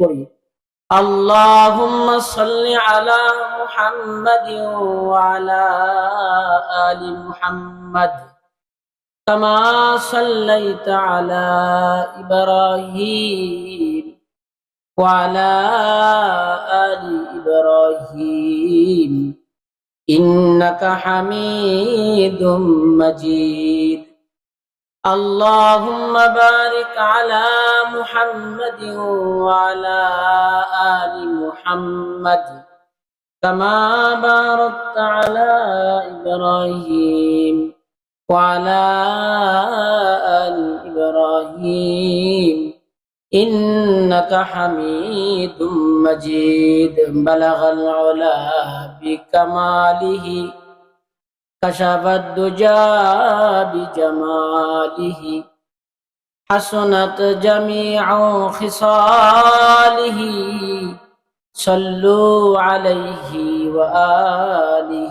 পড়ি। আল্লাহুম্মা সাল্লি আলা মুহাম্মাদিন ওয়া আলা আলি মুহাম্মাদ কামা সাল্লাইতা আলা ইব্রাহিম ওয়া আলা আলি ইব্রাহিম ইন্নাকা হামিদুম মাজিদ। اللهم بارك على محمد وعلى آل محمد كما باركت على إبراهيم وعلى آل إبراهيم إنك حميد مجيد بلغ العلا بكماله كشف الدجى بجماله حسنت جميع خصاله صلوا عليه وآله